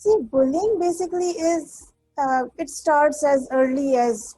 See, bullying basically is it starts as early as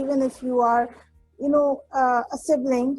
even if you are, you know, a sibling,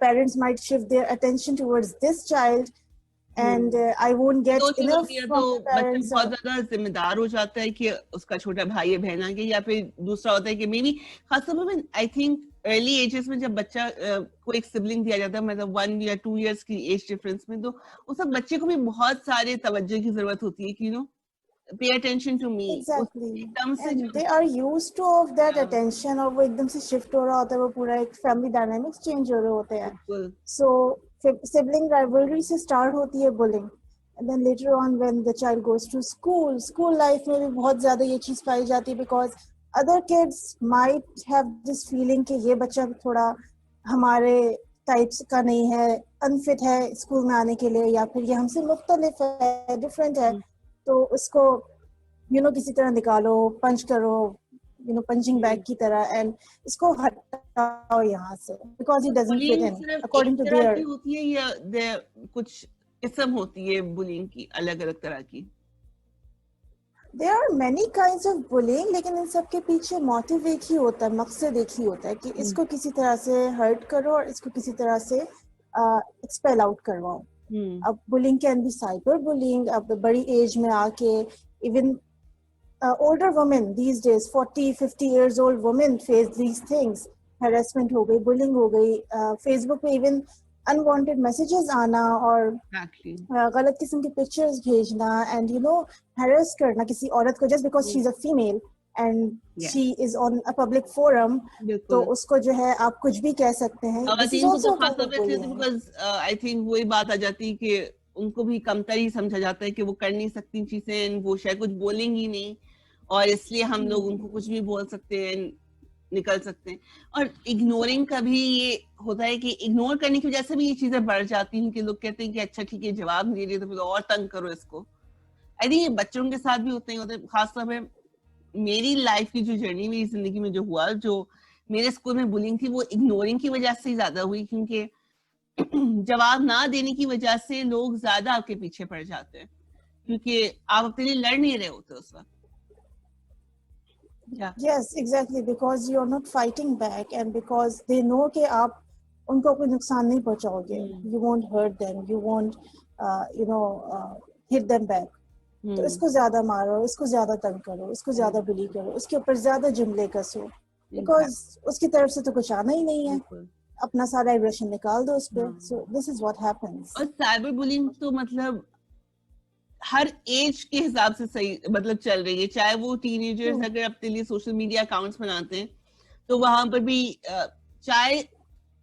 parents might shift their attention towards this child, and I won't get دو چیز enough ہوتی ہے تو from the بچہ parents. بہت زیادہ ذمہ دار ہو جاتا ہے کہ اس کا چھوٹا بھائی ہے بہن آگے, یا پھر دوسرا ہوتا ہے کہ مے بی خاص طور پر آئی تھنک ارلی ایجز میں جب بچہ کو ایک سبلنگ دیا جاتا ہے, مطلب 1 یا 2 ایئرس کی ایج ڈفرنس میں, تو اس وقت بچے کو بھی بہت سارے توجہ کی ضرورت ہوتی ہے کہ pay attention to me. Exactly. ایک دم سے And they are used to of that attention, اور وہ ایک دم سے شفٹ ہو رہا ہوتا ہے, وہ پورا ایک فیملی ڈائنامکس چینج ہو رہے ہوتے ہیں. بالکل So sibling rivalry سے start ہوتی ہے bullying, and then later on when the child goes to school life میں بھی بہت زیادہ یہ چیز پائی جاتی ہے, because other kids might have this feeling کہ یہ بچہ تھوڑا ہمارے ٹائپس کا نہیں ہے, انفٹ ہے اسکول میں آنے کے لیے, یا پھر یہ ہم سے مختلف ہے, ڈفرینٹ ہے, تو اس کو کسی طرح نکالو, پنچ کرو, پنچنگ بیگ کی طرح, اینڈ اس کو ہٹاؤ یہاں سے, because it doesn't fit in according to their. ہوتی ہے یا کچھ قسم ہوتی ہے بلنگ کی الگ الگ طرح کی؟ There are many kinds of bullying, لیکن ان سب کے پیچھے موٹیو ایک ہی ہوتا ہے, مقصد ایک ہی ہوتا ہے کہ اس کو کسی طرح سے ہرٹ کرو اور اس کو کسی طرح سے ایکسپیل آؤٹ کرواؤ. اب bullying can be cyber bullying. اب بڑی ایج میں آ کے even older women these days, 40-50 years old women face these things. harassment ہو گئی, bullying ہو گئی, فیس بک پہ ایون unwanted messages آنا اور غلط قسم کی پکچرز بھیجنا, اینڈ harass کرنا کسی عورت کو just because she's a female and she is on a public forum, تو اس کو جو ہے آپ کچھ بھی کہہ سکتے ہیں. This is also a kind of bullying. because I think وہی بات آ جاتی ہے کہ ان کو بھی کمتر ہی سمجھا جاتا ہے کہ وہ کر نہیں سکتی چیزیں, وہ شاید کچھ بولیں گی نہیں, اور اس لیے ہم لوگ ان کو کچھ بھی بول سکتے ہیں, نکل سکتے ہیں. اور اگنورنگ کا بھی یہ ہوتا ہے کہ اگنور کرنے کی وجہ سے بھی یہ چیزیں بڑھ جاتی ہیں کہ لوگ کہتے ہیں کہ اچھا ٹھیک ہے جواب نہیں دے رہے تو پھر اور تنگ کرو اس کو. آئی تھنک یہ بچوں کے ساتھ بھی ہوتے ہیں. خاص طور پہ میری لائف کی جو جرنی, میری زندگی میں جو ہوا, جو میرے اسکول میں بلنگ تھی, وہ اگنورنگ کی وجہ سے ہی زیادہ ہوئی, کیونکہ جواب نہ دینے کی وجہ سے لوگ زیادہ آپ کے پیچھے پڑ جاتے ہیں, کیونکہ آپ اپنے لیے لڑ نہیں رہے ہوتے اس وقت. Yes, exactly, because you are not fighting back and because they know کہ آپ ان کو کوئی نقصان نہیں پہنچاؤ گے. You won't hurt them, you won't hit them back. تو اس کو زیادہ مارو, اس کو زیادہ تنگ کرو, اس کو زیادہ بلی کرو, اس کے اوپر زیادہ جملے کسو, بیکاز اس کی طرف سے تو کچھ آنا ہی نہیں ہے, اپنا سارا ایگریشن نکال دو اس پہ. So this is what happens. اور سائبر بلنگ تو مطلب ہر ایج کے حساب سے صحیح مطلب چل رہی ہے, چاہے وہ ٹین ایجرز اگر اپنے لیے سوشل میڈیا اکاؤنٹس بناتے ہیں تو وہاں پر بھی چاہے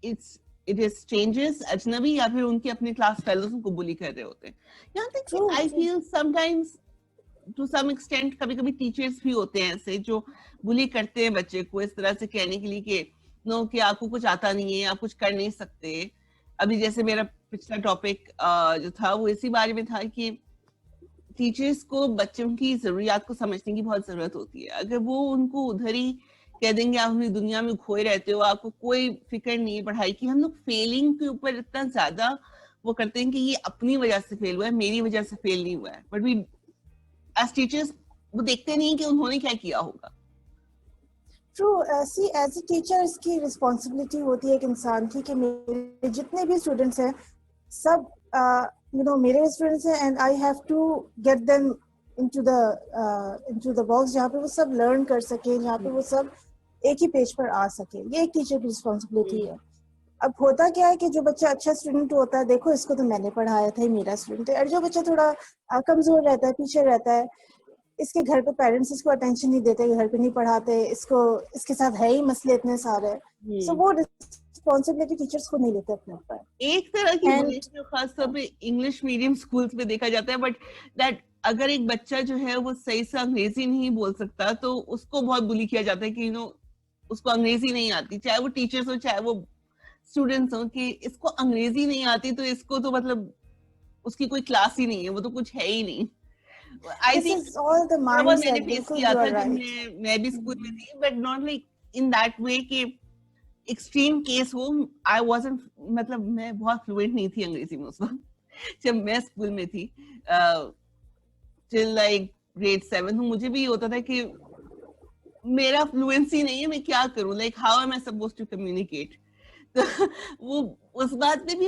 اٹ از اسٹرینجرز, اجنبی, یا پھر ان کے اپنے کلاس فیلوز ان کو بلی کر رہے ہوتے ہیں. یہاں تک I feel some times to some extent کبھی کبھی ٹیچرز بھی ہوتے ہیں ایسے جو بلی کرتے ہیں بچے کو اس طرح سے کہنے کے لیے کہ نو کہ آپ کو کچھ آتا نہیں ہے, آپ کچھ کر نہیں سکتے. ابھی جیسے میرا پچھلا ٹاپک جو تھا وہ اسی بارے میں تھا کہ ٹیچرز کو بچوں کی ضروریات کو سمجھنے کی بہت ضرورت ہوتی ہے. اگر وہ ان کو ادھر ہی کہہ دیں گے آپ اپنی دنیا میں کھوئے رہتے ہو, آپ کو کوئی فکر نہیں ہے پڑھائی کی. ہم لوگ فیلنگ کے اوپر اتنا زیادہ وہ کرتے ہیں کہ یہ اپنی وجہ سے فیل ہوا ہے, میری وجہ سے فیل نہیں ہوا ہے, بٹ وی ایز ٹیچرز وہ دیکھتے نہیں کہ انہوں نے کیا کیا ہوگا. ٹرو, ایسی ایز اے ٹیچر اس کی رسپانسبلٹی ہوتی ہے ایک انسان کی کہ میرے جتنے بھی اسٹوڈنٹس ہیں سب میرے اسٹوڈنٹس ہیں, and I have to get them into the box جہاں پہ وہ سب لرن کر سکیں, جہاں پہ وہ سب ایک ہی پیج پر آ سکے. یہ ایک ٹیچر کی رسپانسبلٹی ہے. اب ہوتا کیا ہے کہ جو بچہ اچھا اسٹوڈنٹ ہوتا ہے, دیکھو اس کو تو میں نے پڑھایا تھا, میرا اسٹوڈنٹ ہے, اور جو بچہ تھوڑا کمزور رہتا ہے, پیچھے رہتا ہے, اس کے گھر پہ پیرنٹس اس کو اٹینشن نہیں دیتے, گھر پہ نہیں پڑھاتے, اس کے ساتھ ہے ہی مسئلے اتنے سارے, سو وہ رسپانسبلٹی ٹیچرس کو نہیں لیتے اپنے اوپر. ایک طرح کی بلنگ جو خاص طور پہ انگلش میڈیم اسکولس میں دیکھا جاتا ہے, بٹ دیٹ اگر ایک بچہ جو ہے وہ صحیح سے انگریزی نہیں بول سکتا تو اس کو بہت بلی کیا جاتا ہے کہ اس کو انگریزی نہیں آتی, چاہے وہ ٹیچرس ہو چاہے وہ اسٹوڈینٹس ہوں, کہ اس کو انگریزی نہیں آتی تو اس کو تو مطلب اس کی کوئی کلاس ہی نہیں ہے, وہ تو کچھ ہے ہی نہیں. I think میں نے فیس کیا تھا جب میں بھی اسکول میں تھی, but not like in that way کہ ایکسٹریم کیس ہو. آئی وازنٹ مطلب میں بہت فلوئنٹ نہیں تھی انگریزی میں اس وقت جب میں اسکول میں تھی, ٹل لائک گریڈ 7. مجھے بھی ہوتا تھا کہ میرا فلوئنسی نہیں ہے, میں کیا کروں, like how am I supposed to communicate. تو وہ اس بات پہ بھی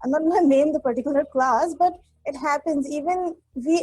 I'm not gonna name the particular class, but it happens. Even we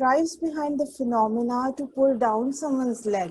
drives behind the phenomena to pull down someone's leg.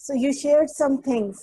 So you shared some things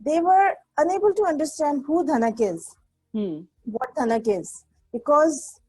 they were unable to understand who Dhanak is, what Dhanak is, because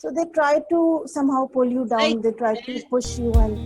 So they try to somehow pull you down, they try to push you. And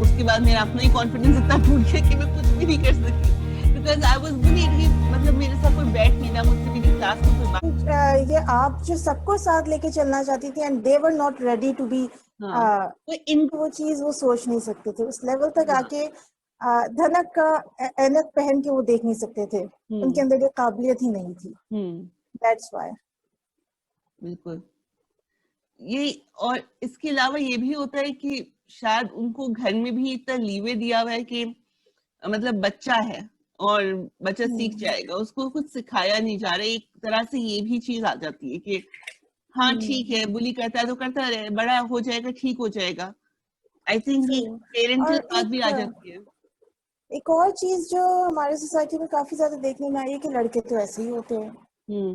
اس کے بعد میرا اپنا ہی confidence اتنا ٹوٹ گیا کہ میں کچھ بھی نہیں کر سکی, بیکاز آئی واز بلیڈ. مطلب میرے ساتھ کوئی بیٹھ نہیں رہا, مجھ سے میری کلاس میں کوئی بات. یہ آپ جو سب کو ساتھ لے کے چلنا چاہتی تھی and they were not ready to be, وہ چیز وہ سوچ نہیں سکتے تھے اس لیول تک آ کے. دھنک کا اینک پہن کے وہ دیکھ نہیں سکتے تھے, ان کے اندر یہ قابلیت ہی نہیں تھی. That's why. بالکل. یہ اور اس کے علاوہ یہ بھی ہوتا ہے کہ شاید ان کو گھر میں بھی اتنا لیوے دیا ہوا ہے کہ مطلب بچہ ہے اور بچہ سیکھ جائے گا, اس کو کچھ سکھایا نہیں جا رہا. ایک طرح سے یہ بھی چیز آ جاتی ہے کہ ہاں ٹھیک ہے, بلی کرتا ہے تو کرتا رہے, بڑا ہو جائے گا, ٹھیک ہو جائے گا. آئی تھنک یہ پیرنٹل بات بھی آ جاتی ہے. ایک اور چیز جو ہماری سوسائٹی میں کافی زیادہ دیکھنے میں آئی ہے کہ لڑکے تو ایسے ہی ہوتے ہیں.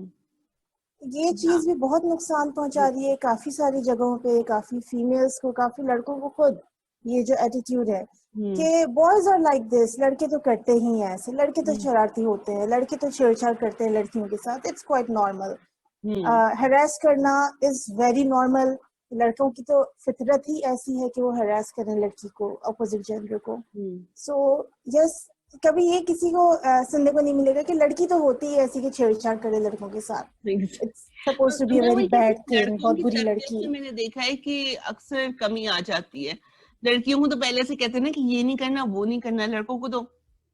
یہ چیز بھی بہت نقصان پہنچا رہی ہے کافی ساری جگہوں پہ, کافی فیمیلز کو, کافی لڑکوں کو خود. یہ جو ایٹیٹیوڈ ہے کہ بوائز آر لائک دس, لڑکے تو کرتے ہی ہیں ایسے, لڑکے تو شرارتی ہوتے ہیں, لڑکے تو چھیڑ چھاڑ کرتے ہیں لڑکیوں کے ساتھ, اٹس کوائٹ نارمل. ہراس کرنا از ویری نارمل. لڑکوں کی تو فطرت ہی ایسی ہے کہ وہ ہراس کریں لڑکی کو, اپوزٹ جینڈر کو. سو یس, کبھی یہ کسی کو سننے کو نہیں ملے گا کہ لڑکی تو ہوتی ہے ایسی کہ چھیڑ چھاڑ کرے لڑکوں کے ساتھ. It's supposed to be a very bad thing, بہت بری لڑکی. میں نے دیکھا ہے کہ اکثر کمی آ جاتی ہے. لڑکیوں کو تو پہلے سے کہتے ہیں نا کہ یہ نہیں کرنا, وہ نہیں کرنا. لڑکوں کو تو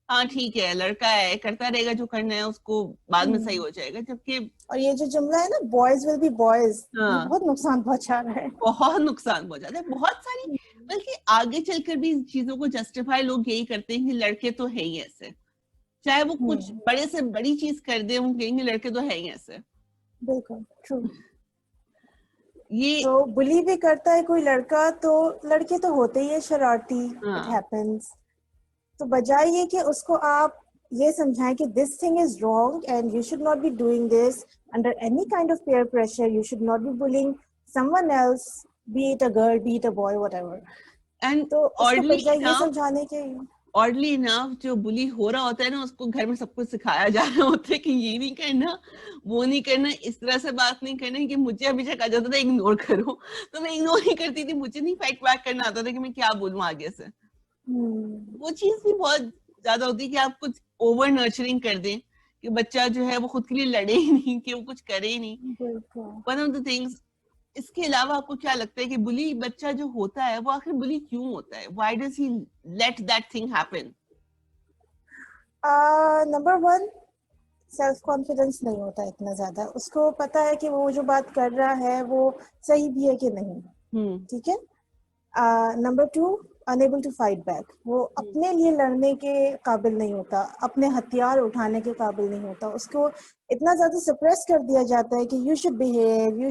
ہاں ٹھیک ہے, لڑکا ہے, کرتا رہے گا جو کرنا ہے, اس کو بعد میں صحیح ہو جائے گا. جبکہ اور یہ جو جملہ ہے نا, بوائز ول بی بوائز, بہت نقصان پہنچا رہا ہے, بہت نقصان پہنچاتا ہے. بہت ساری, بلکہ آگے چل کر بھی چیزوں کو جسٹیفائی لوگ یہی کرتے ہیں کہ لڑکے تو ہے ہی ایسے, چاہے وہ کچھ بڑے سے بڑی چیز کر دیں, وہ کہیں گے لڑکے تو ہے ہی ایسے. بالکل ٹرو. یہ تو بلی بھی کرتا ہے کوئی لڑکا تو لڑکے تو ہوتے ہی ہے شرارتی, اٹ ہیپنس. تو بجائے یہ کہ اس کو آپ یہ سمجھائیں کہ this thing is wrong and you should not be doing this under any kind of peer pressure, you should not be bullying someone else, be it a girl, be it a boy, whatever. تو اس کو بجائے یہ سمجھانے کے, Oddly enough, جو بلی ہو رہا ہوتا ہے نا, اس کو گھر میں سب کچھ سکھایا جا رہا ہوتا ہے کہ یہ نہیں کرنا, وہ نہیں کرنا, اس طرح سے بات نہیں کرنا. کہ مجھے ہمیشہ کہا جاتا تھا اگنور کرو, تو میں اگنور نہیں کرتی تھی. مجھے نہیں فائٹ بیک کرنا آتا تھا کہ میں کیا بولوں آگے سے. وہ چیز بھی بہت زیادہ ہوتی ہے کہ آپ کچھ اوور نرچرنگ کر دیں کہ بچہ جو ہے وہ خود کے لیے لڑے ہی نہیں, کہ وہ کچھ کرے ہی نہیں. One of the things. اس کے علاوہ آپ کو کیا لگتا ہے کہ بلی بچہ جو ہوتا ہے وہ آخر بلی کیوں ہوتا ہے؟ Why does he let that thing happen? Number one, self confidence نہیں ہوتا اتنا زیادہ. اس کو پتا ہے کہ وہ جو بات کر رہا ہے وہ صحیح بھی ہے کہ نہیں, ٹھیک ہے. Number two, unable to fight back. وہ اپنے لیے لڑنے کے قابل نہیں ہوتا, اپنے ہتھیار اٹھانے کے قابل نہیں ہوتا. اس کو اتنا زیادہ سپریس کر دیا جاتا ہے کہ you should behave, you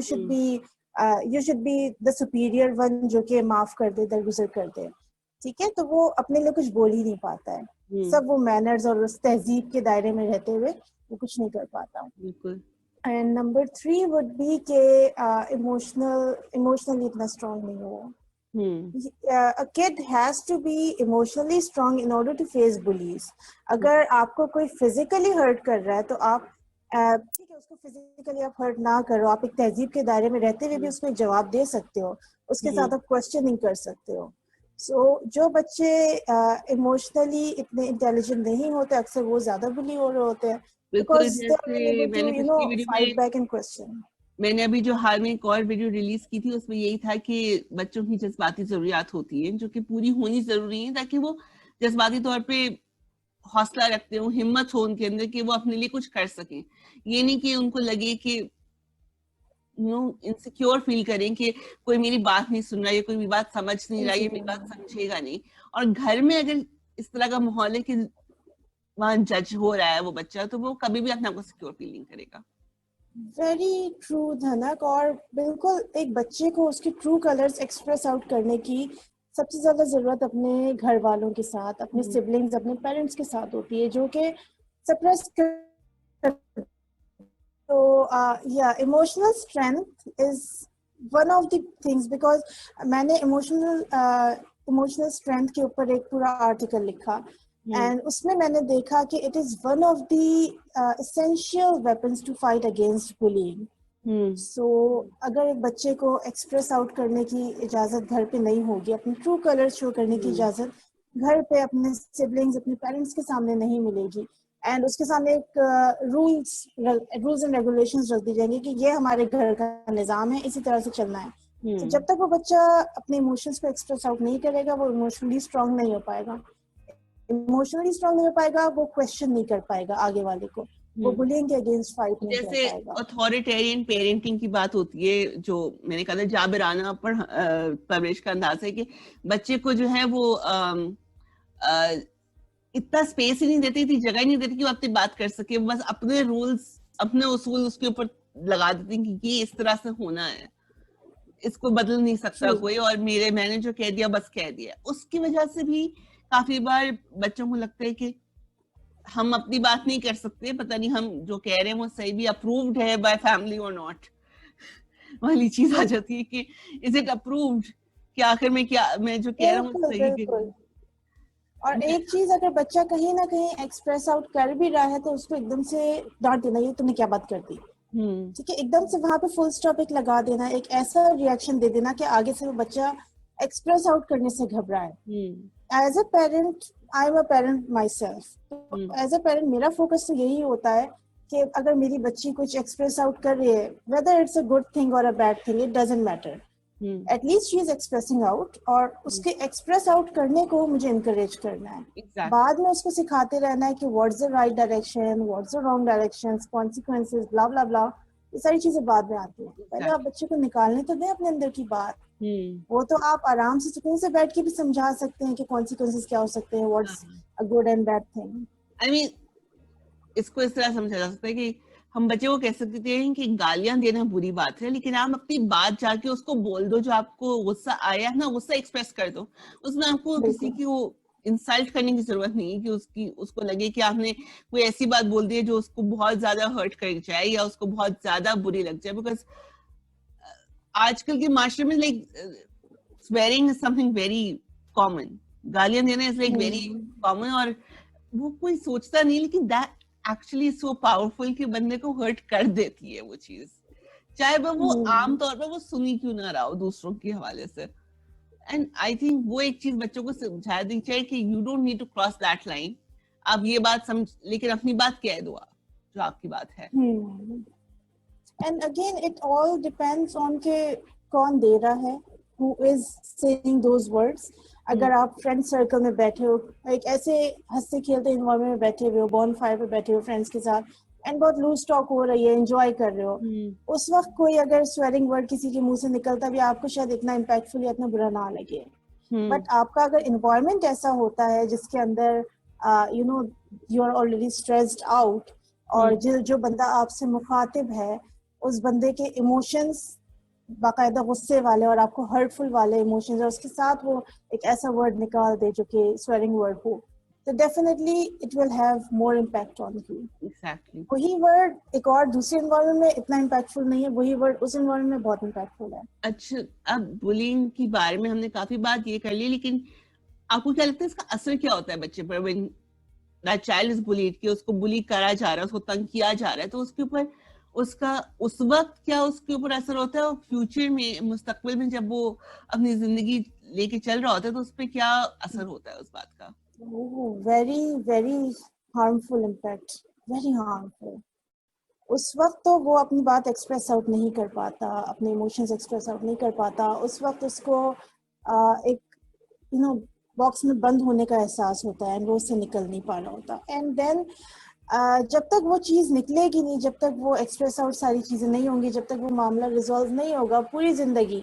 should be the superior one, جو کہ معاف کر دے, درگزر کر دے, ٹھیک ہے. تو وہ اپنے لیے کچھ بول ہی نہیں پاتا ہے. سب وہ مینرز اور اس تہذیب کے دائرے میں رہتے ہوئے وہ کچھ نہیں کر پاتا. بالکل. And number three would be کہ ایموشنلی اتنا اسٹرانگ نہیں ہوا. A kid has to be emotionally strong in order to face bullies. اگر آپ کو کوئی فزیکلی ہرٹ کر رہا ہے تو آپ ٹھیک ہے, اس کو فزیکلی آپ ہرٹ نہ کرو, آپ ایک تہذیب کے دائرے میں رہتے ہوئے بھی اس کو جواب دے سکتے ہو, اس کے ساتھ آپ کوشچننگ کر سکتے ہو. سو جو بچے ایموشنلی اتنے انٹیلیجنٹ نہیں ہوتے, اکثر وہ زیادہ بلی ہو رہے ہوتے ہیں because they are unable to, you know, fight back and question. میں نے ابھی جو حال میں ایک اور ویڈیو ریلیز کی تھی, اس میں یہی تھا کہ بچوں کی جذباتی ضروریات ہوتی ہیں جو کہ پوری ہونی ضروری ہیں تاکہ وہ جذباتی طور پہ حوصلہ رکھتے ہوں, ہمت ہو ان کے اندر کہ وہ اپنے لیے کچھ کر سکیں. یہ نہیں کہ ان کو لگے کہ انسیکیور فیل کریں کہ کوئی میری بات نہیں سن رہا, یا کوئی میری بات سمجھ نہیں رہا, یا میری بات سمجھے گا نہیں. اور گھر میں اگر اس طرح کا ماحول ہے کہ وہاں جج ہو رہا ہے وہ بچہ, تو وہ کبھی بھی اپنے آپ کو سیکیور فیل نہیں کرے گا. Very true دھنک. اور بالکل ایک بچے کو اس کے ٹرو کلرز ایکسپریس آؤٹ کرنے کی سب سے زیادہ ضرورت اپنے گھر والوں کے ساتھ, اپنے سبلنگز, اپنے پیرنٹس کے ساتھ ہوتی ہے, جو کہ سپریس. تو یا emotional strength is one of the things, because میں نے ایموشنل اسٹرینتھ کے اوپر ایک پورا آرٹیکل لکھا, اینڈ اس میں نے دیکھا کہ it is one of the essential weapons to fight against bullying. سو اگر ایک بچے کو ایکسپریس آؤٹ کرنے کی اجازت گھر پہ نہیں ہوگی, اپنے ٹرو کلر شو کرنے کی اجازت گھر پہ اپنے سبلنگز اپنے پیرنٹس کے سامنے نہیں ملے گی, اینڈ اس کے سامنے ایک رولز اینڈ ریگولیشنز رکھ دی جائیں گے کہ یہ ہمارے گھر کا نظام ہے, اسی طرح سے چلنا ہے. تو جب تک وہ بچہ اپنے ایموشنس کو ایکسپریس آؤٹ نہیں کرے گا, وہ ایموشنلی اسٹرانگ نہیں ہو پائے گا. ایموشنلی اسٹرانگ نہیں ہو پائے گا, وہ کوشچن نہیں کر پائے گا آگے والے کو, وہ بلینگ کے اگینسٹ فائٹ نہیں کر جیسے پائے گا. اتھارٹیرین پیرنٹنگ کی بات ہوتی ہے, جو میں نے کہا تھا جابرانہ پرورش کا انداز ہے کہ بچے کو جو ہے وہ اتنا اسپیس ہی نہیں دیتی, اتنی جگہ ہی نہیں دیتی کہ وہ اپنی بات کر سکے, بس اپنے رولز اپنے اصول اس کے اوپر لگا دیتے ہیں کہ یہ اس طرح سے ہونا ہے, اس کو بدل نہیں سکتا کوئی, اور میں نے جو کہہ دیا بس کہہ دیا. اس کی وجہ سے بھی کافی بار بچوں کو لگتا ہے کہ ہم اپنی بات نہیں کر سکتے, پتہ نہیں ہم جو کہہ رہے ہیں وہ صحیح بھی اپرووڈ ہے بائی فیملی اور ناٹ, والی چیز آ جاتی ہے کہ از اٹ اپرووڈ, کہ آخر میں جو کہہ رہا ہوں صحیح. اور ایک چیز, اگر بچہ کہیں نہ کہیں ایکسپریس آؤٹ کر بھی رہا ہے تو اس کو ایک دم سے ڈانٹ دینا, یہ تم نے کیا بات کر دی, ٹھیک ہے, ایک دم سے وہاں پہ فل اسٹاپ ایک لگا دینا, ایک ایسا ریئیکشن دے دینا کہ آگے سے وہ بچہ ایکسپریس آؤٹ کرنے سے گھبرائے. As a parent, I am a parent myself, as a parent میرا فوکس تو یہی ہوتا ہے کہ اگر میری بچی کچھ ایکسپریس آؤٹ کر رہی ہے, whether it's a good thing اور a bad thing, it doesn't matter, at least she is expressing out, اور اس کے ایکسپریس آؤٹ کرنے کو مجھے انکریج کرنا ہے. بعد میں اس کو سکھاتے رہنا ہے کہ what's the right direction, what's the wrong direction, consequences, بلا بلا بلا, یہ ساری چیزیں بعد میں آتی ہیں. پہلے آپ بچے کو نکالنے تو دیں اپنے اندر کی بات, وہ تو آپ آرام سے سکون سے بیٹھ کے بھی سمجھا سکتے ہیں کہ کانسیکوینسز کیا ہو سکتے ہیں, what's a good and bad thing. I mean اس کو اس طرح سمجھا جا سکتا ہے کہ ہم بچے کو کہہ سکتے ہیں کہ گالیاں دینا بری بات ہے, لیکن آپ اپنی بات جا کے اس کو بول دو, جو آپ کو غصہ آیا ہے نا, غصہ ایکسپریس کر دو. اس میں آپ کو کسی کی وہ انسلٹ کرنے کی ضرورت نہیں ہے کہ اس کو لگے کہ آپ نے کوئی ایسی بات بول دی ہے جو اس کو بہت زیادہ ہرٹ کر جائے یا اس کو بہت زیادہ بری لگ جائے. بیکاز آج کل کے معاشرے میں like swearing is something very common, گالیاں دینا is like very common, اور وہ کوئی سوچتا نہیں, لیکن that actually is so powerful کہ بندے کو ہرٹ کر دیتی ہے وہ چیز, چاہے وہ عام طور پہ وہ سنی کیوں نہ رہا ہو دوسروں کے حوالے سے. اینڈ آئی تھنک وہ ایک چیز بچوں کو سمجھا دینی چاہیے کہ you don't need to cross that line, آپ یہ بات سمجھ, لیکن اپنی بات کہہ دو آپ جو آپ کی بات ہے. And again it all depends on کہ کون دے رہا ہے, who is saying those words. اگر آپ فرینڈ سرکل میں بیٹھے ہو, ایک ایسے ہنستے کھیلتے انوائرمنٹ میں بیٹھے ہوئے ہو, بون فائر پہ بیٹھے ہو فرینڈس کے ساتھ, اینڈ بہت لوز ٹاک ہو رہی ہے, انجوائے کر رہے ہو, اس وقت کوئی اگر سویرنگ ورڈ کسی کے منہ سے نکلتا بھی, آپ کو شاید اتنا امپیکٹ فل یا اتنا برا نہ لگے. بٹ آپ کا اگر انوائرمنٹ ایسا ہوتا ہے جس کے اندر you know you are already stressed out, اور جو بندہ آپ سے مخاطب ہے اس بندے کے ایموشنس باقاعدہ غصے والے اور آپ کو ہرٹفل والے ایموشنز, اور اس کے ساتھ وہ ایک ایسا ورڈ نکال دے جو کہ سویرنگ ورڈ ہو, تو definitely it will have more impact on you. وہی ورڈ ایک اور دوسرے انوائرمنٹ میں اتنا امپیکٹفل نہیں ہے, وہی ورڈ اس انوائرمنٹ میں بہت امپیکٹفل ہے. اچھا, اب بلنگ کے بارے میں ہم نے کافی بات یہ کر لی, لیکن آپ کو کیا لگتا ہے اس کا اثر کیا ہوتا ہے بچے پر when that child is bullied, کہ اس کو بلی کرا جا رہا ہے, اس کو تنگ کیا جا رہا ہے, تو اس کے اوپر اس کا اس وقت کیا اس کے اوپر اثر ہوتا ہے, اور فیوچر میں مستقبل میں جب وہ اپنی زندگی لے کے چل رہا ہوتا ہے تو اس پہ کیا اثر ہوتا ہے اس بات کا؟ Very very harmful impact, very harmful. اس وقت تو وہ اپنی بات ایکسپریس آؤٹ نہیں کر پاتا, اپنے ایموشنز ایکسپریس آؤٹ نہیں کر پاتا. اس وقت اس کو ایک یو نو باکس میں بند ہونے کا احساس ہوتا ہے, اینڈ وہ اس سے نکل نہیں پا رہا ہوتا. اینڈ دین جب تک وہ چیز نکلے گی نہیں, جب تک وہ ایکسپریس آؤٹ ساری چیزیں نہیں ہوں گی, جب تک وہ معاملہ ریزالو نہیں ہوگا پوری زندگی,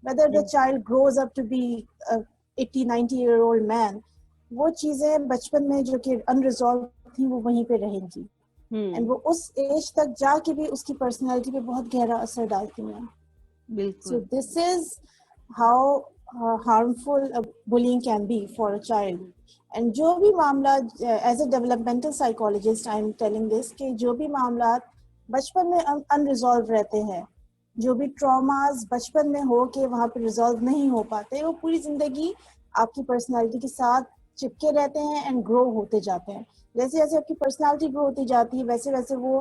whether the child grows up to be 80-90 year old man, وہ چیزیں بچپن میں جو کہ انریزالو تھیں وہ وہیں پہ رہیں گی, اینڈ وہ اس ایج تک جا کے بھی اس کی پرسنالٹی پہ بہت گہرا اثر ڈالتی ہیں. بالکل. So this is how harmful bullying can be for a child. And جو بھی معاملات as a developmental psychologist I am telling this, کہ جو بھی معاملات بچپن میں انریزالو رہتے ہیں, جو بھی ٹراماز بچپن میں ہو کے وہاں پہ ریزالو نہیں ہو پاتے, وہ پوری زندگی آپ کی پرسنالٹی کے ساتھ چپکے رہتے ہیں اینڈ گرو ہوتے جاتے ہیں. جیسے جیسے آپ کی پرسنالٹی گرو ہوتی جاتی ہے ویسے ویسے وہ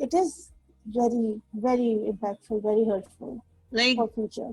it is very impactful, very hurtful Like, for future.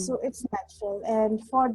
So it's natural, and for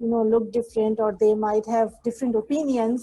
look different, or they might have different opinions.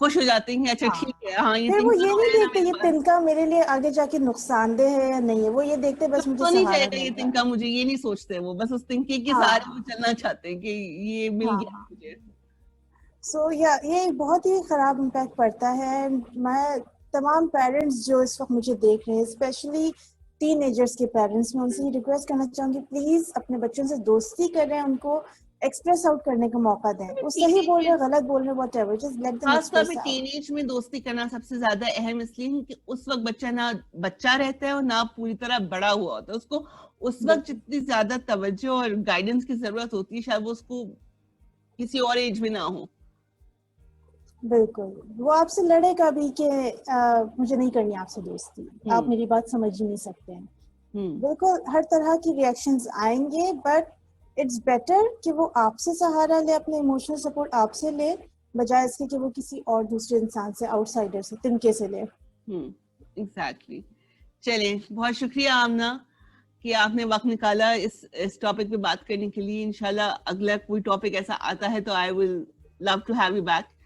خوش ہو جاتے ہیں کہ اچھا ہاں، ٹھیک ہے ہاں یہ پھر وہ تنکا یہ ہو نہیں رہا ہے نا دیکھتے میرے یہ پاس. تنکا میرے لیے آگے جا کے نقصان دہ ہے یا نہیں ہے، وہ یہ دیکھتے بس مجھے تو نہیں سہارا چاہے گا مل یہ رہا ہے. تنکا مجھے، یہ نہیں سوچتے وہ، بس اس تنکے کے ہاں سارے وہ چلنا چاہتے ہیں کہ یہ مل ہاں گیا مجھے. سو یہ بہت ہی خراب امپیکٹ پڑتا ہے. میں تمام پیرنٹس جو اس وقت مجھے دیکھ رہے ہیں، اسپیشلی ٹین ایجرس کے پیرنٹس، میں ان سے یہ ریکویسٹ کرنا چاہوں گی پلیز اپنے بچوں سے دوستی کریں، ان کو ایکسپریس آؤٹ کرنے کا موقع دیں. وہ صحیح بول رہے غلط بول رہے what ever, just let them خاص طور پہ ایکسپریس ٹین آؤٹ. ایج میں دوستی کرنا سب سے زیادہ اہم اس لیے کہ اس وقت بچہ نہ بچہ رہتا ہے اور نہ پوری طرح بڑا ہوا ہوتا ہے. اس کو اس وقت جتنی زیادہ توجہ اور گائیڈنس کی ضرورت ہوتی ہے شاید وہ اس کو کسی اور ایج میں نہ ہو. بالکل، وہ آپ سے لڑے گا بھی کہ مجھے نہیں کرنی آپ سے دوستی، آپ میری بات سمجھ ہی نہیں سکتے ہیں. بالکل ہر طرح کی ریئیکشنز آئیں گے، بٹ اٹس بیٹر کہ وہ آپ سے سہارا لے، اپنے ایموشنل سپورٹ آپ سے لے، بجائے اس کے کہ وہ کسی اور دوسرے انسان سے، آؤٹ سائڈر سے، تنکے سے لے. ایگزیکٹلی. چلیں بہت شکریہ آمنہ کہ آپ نے وقت نکالا اس ٹاپک پہ بات کرنے کے لیے. انشاءاللہ اگلا کوئی ٹاپک ایسا آتا ہے تو I will love to have you back.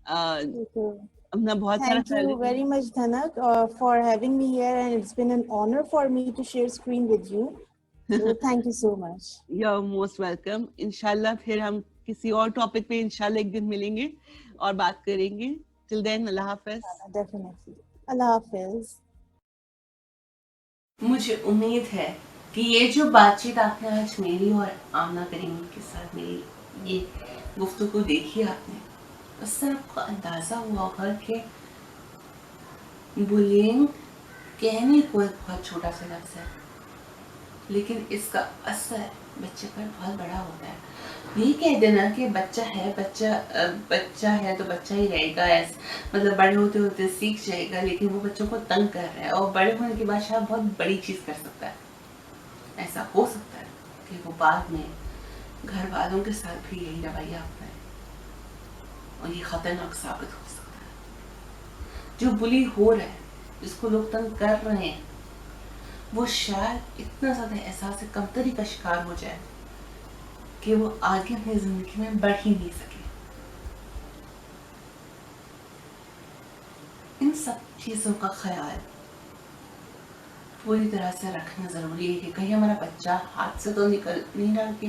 اپنا بہت سارا Thank خیال you رکھیے. very much, Dhanak, for having me here, and it's been an honor for me to share screen with you. So thank you so much. You most welcome. انشاءاللہ پھر ہم کسی اور ٹاپک پہ انشاءاللہ ایک دن ملیں گے اور بات کریں گے. ٹل دین اللہ حافظ. Definitely. Allah Hafiz. مجھے امید ہے کہ یہ جو بات چیت آپ نے آج میری اور آمنہ کریمی کے ساتھ میری یہ گفتگو دیکھی آپ نے، اس سے آپ کو اندازہ ہوا ہوگا کہ بلینگ کہنے کو ایک بہت چھوٹا سا لفظ ہے، لیکن اس کا اثر بچے پر بہت بڑا ہوتا ہے. یہ کہہ دینا کہ بچہ ہے تو بچہ ہی رہے گا، مطلب بڑے ہوتے ہوتے سیکھ جائے گا، لیکن وہ بچوں کو تنگ کر رہا ہے اور بڑے ہونے کے بعد شاید بہت بڑی چیز کر سکتا ہے. ایسا ہو سکتا ہے کہ وہ بعد میں گھر والوں کے ساتھ بھی یہی رویہ اپنائے اور یہ خطرناک ثابت ہو سکتا ہے. جو بلی ہو رہا ہے، جس کو لوگ تنگ کر رہے ہیں، وہ شاید اتنا زیادہ احساس کمتری کا شکار ہو جائے کہ وہ آگے اپنی زندگی میں بڑھ ہی نہیں سکے. ان سب چیزوں کا خیال پوری طرح سے رکھنا ضروری ہے کہ کہیں ہمارا بچہ ہاتھ سے تو نکل نہیں رہا کہ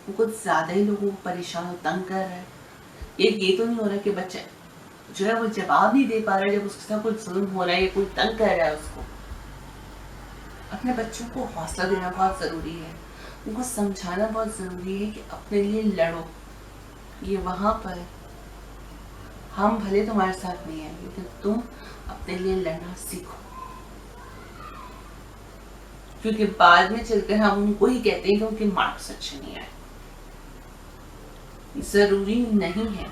وہ کچھ زیادہ ہی لوگوں کو پریشان اور تنگ کر رہا ہے. یہ تو نہیں ہو رہا کہ بچہ جو ہے وہ جواب نہیں دے پا رہا ہے جب اس کے ساتھ کوئی ظلم ہو رہا ہے یا کوئی تنگ کر رہا ہے اس کو. اپنے بچوں کو حوصلہ دینا بہت ضروری ہے، ان کو سمجھانا بہت ضروری ہے کہ اپنے لیے لڑو. یہ وہاں پر ہم بھلے تمہارے ساتھ نہیں ہیں، لیکن تم اپنے لیے لڑنا سیکھو، کیونکہ بعد میں چل کر ہم ان کو ہی کہتے ہیں کہ ان کے مارکس اچھے نہیں آئے. ضروری نہیں ہے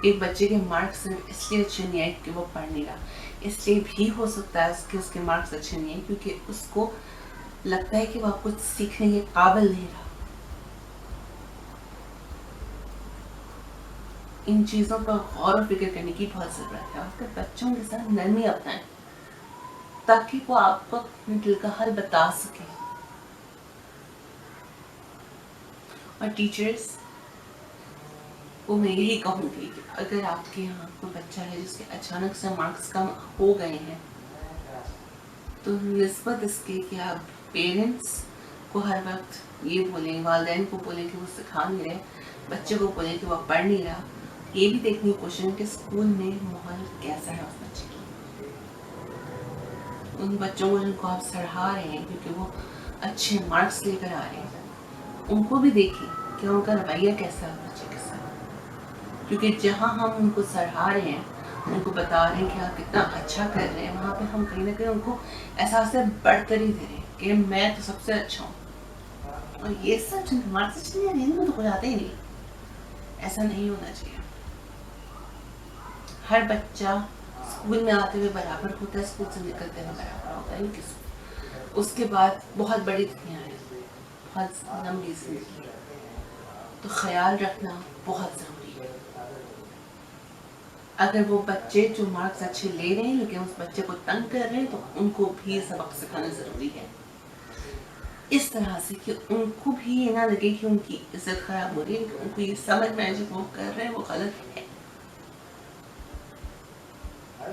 کہ ایک بچے کے مارکس اس لیے اچھے نہیں آئے کہ وہ پڑھ نہیں رہا. اس لیے بھی ہو سکتا ہے کہ اس کے مارکس اچھے نہیں ہیں کیونکہ اس کو لگتا ہے کہ وہ کچھ سیکھنے کے قابل نہیں رہا. ان چیزوں پر غور و فکر کرنے کی بہت ضرورت ہے اور پھر بچوں کے ساتھ نرمی اپنائیں تاکہ وہ آپ کو اپنے دل کا حال بتا سکے. اور ٹیچرز کو میں یہی کہوں گی کہ اگر آپ کے یہاں کوئی بچہ ہے جس کے اچانک سے مارکس کم ہو گئے ہیں تو نسبت اس کے کہ آپ پیرنٹس کو ہر وقت یہ بولیں، والدین کو بولیں کہ وہ سکھا نہیں رہے، بچے کو بولیں کہ وہ پڑھ نہیں رہا، یہ بھی دیکھنے کی کوشش کہ اسکول میں ماحول کیسا ہے اس بچے کی. ان بچوں کو جن کو آپ سراہ رہے ہیں کیونکہ وہ اچھے مارکس لے کر آ رہے ہیں، ان کو بھی دیکھیں کہ ان کا رویہ کیسا ہے بچے کے ساتھ. کیونکہ جہاں ہم ان کو سراہ رہے ہیں، ان کو بتا رہے ہیں کہ آپ کتنا اچھا کر رہے ہیں، وہاں پہ ہم کہیں نہ کہیں ان کو احساس سے برتری دے رہے ہیں کہ میں تو سب سے اچھا ہوں اور یہ سب مارکس اچھے نہیں آ رہے تو کچھ آتے ہی نہیں. ایسا نہیں ہونا چاہیے. ہر بچہ اسکول میں آتے ہوئے برابر ہوتا ہے، اسکول سے نکلتے ہوئے برابر ہوتا ہے. اس کے بعد بہت بڑی دنیا ہے، بہت لمبی زندگی ہے، تو خیال رکھنا بہت ضروری ہے. اگر وہ بچے جو مارکس اچھے لے رہے ہیں لیکن اس بچے کو تنگ کر رہے ہیں تو ان کو بھی سبق سکھانا ضروری ہے، اس طرح سے کہ ان کو بھی یہ نہ لگے کہ ان کی عزت خراب ہو رہی ہے، کہ ان کو یہ سمجھ میں آئے جو وہ کر رہے ہیں وہ غلط ہے.